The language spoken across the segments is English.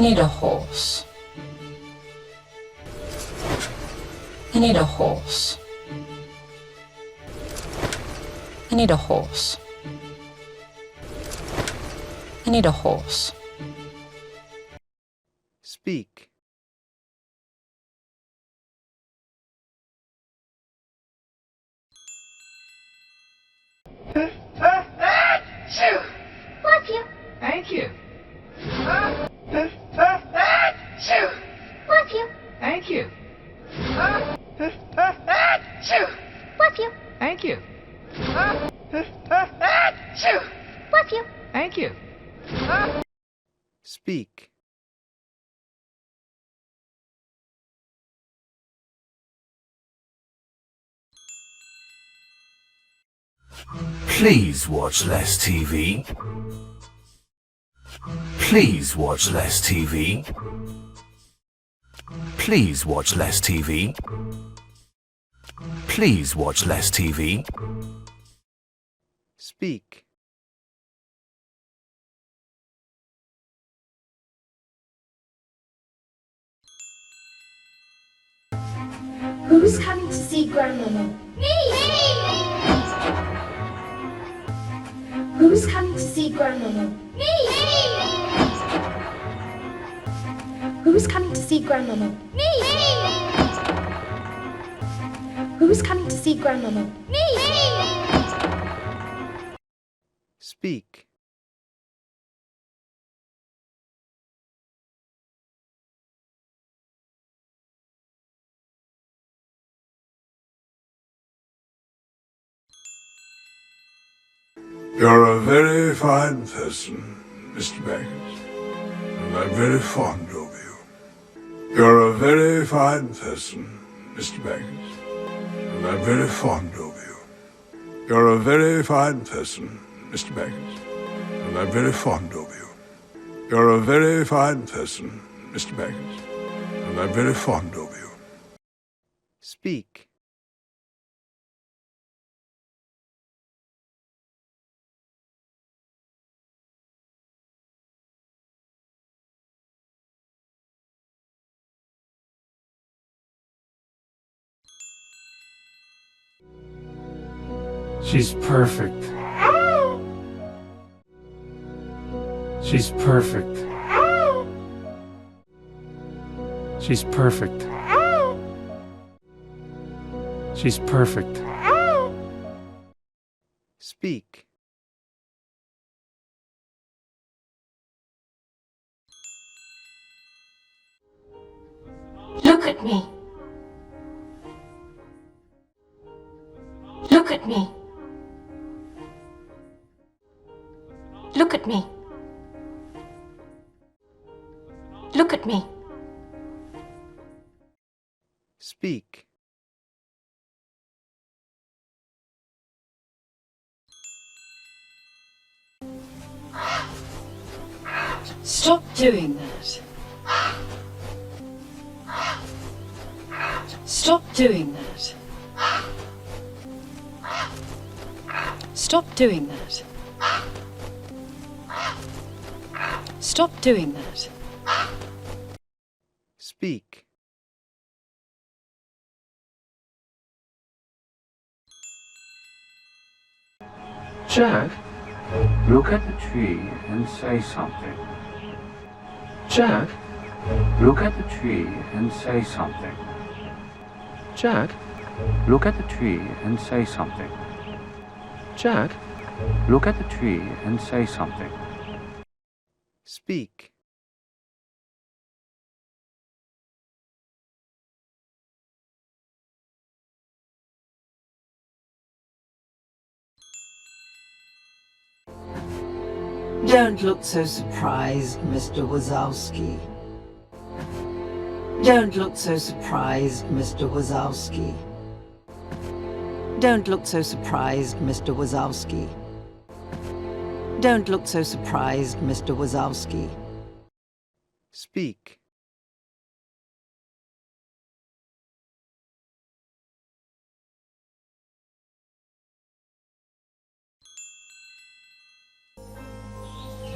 need a horse. I need a horse. I need a horse. I need a horse. Speak. Bless you. Thank you. Bless you. Thank you. Bless you. Thank you. Bless you. Thank you. Speak. Please watch less TV. Please watch less TV. Please watch less TV. Please watch less TV. Speak. Who's coming to see Grandmama? Me! Who's coming to see Grandmama? Me! Who's coming to see Grandmama? Me! Who's coming to see Grandmama? Me! Speak. You're a very fine person, Mr. Baggins, and I'm very fond of you. You're a very fine person, Mr. Baggins, and I'm very fond of you. You're a very fine person, Mr. Baggins, and I'm very fond of you. You're a very fine person, Mr. Baggins, and I'm very fond of you. Speak. She's perfect. She's perfect. She's perfect. She's perfect. Speak. Look at me. Look at me. Look at me. Look at me. Speak. Stop doing that. Stop doing that. Stop doing that. Stop doing that. Speak. Jack, look at the tree and say something. Jack, look at the tree and say something. Jack, look at the tree and say something. Jack, look at the tree and say something. Speak. Don't look so surprised, Mr. Wazowski. Don't look so surprised, Mr. Wazowski. Don't look so surprised, Mr. Wazowski. Don't look so surprised, Mr. Wazowski. Speak.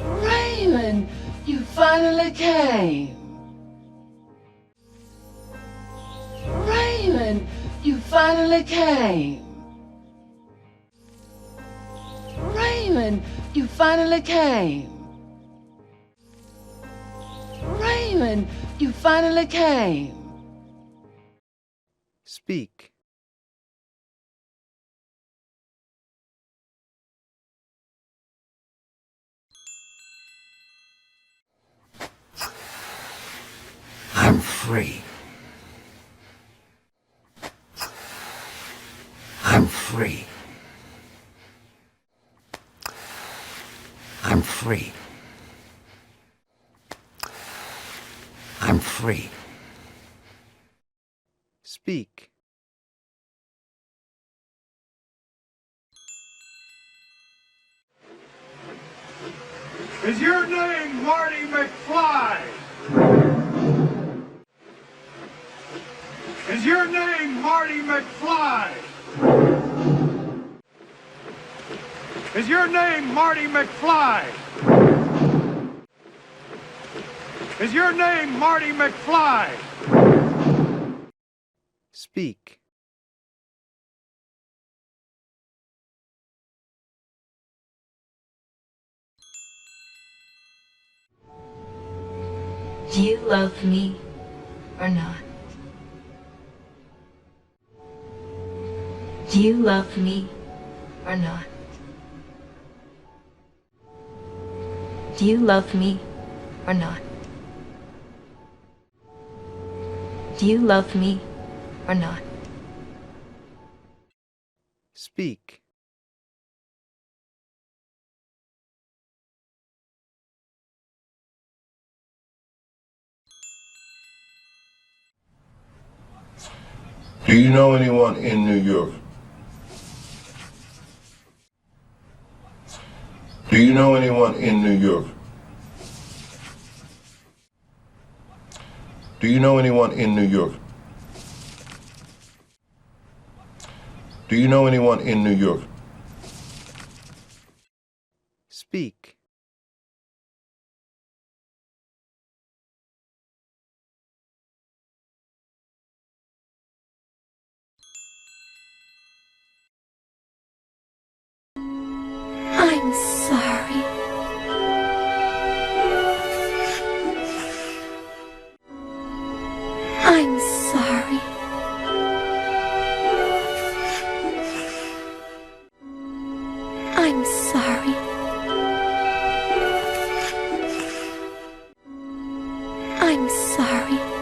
Raymond, you finally finally came. Raymond, you finally came. Raymond, you finally came. Raymond, you finally came. Speak. I'm free. I'm free. I'm free. I'm free. Speak. Is your name Marty McFly? Is your name Marty McFly? Is your name Marty McFly? Is your name Marty McFly? Speak. Do you love me or not? Do you love me or not? Do you love me or not? Do you love me or not? Speak. Do you know anyone in New York? Do you know anyone in New York? Do you know anyone in New York? Do you know anyone in New York? Speak. I'm sorry. I'm sorry. I'm sorry. I'm sorry.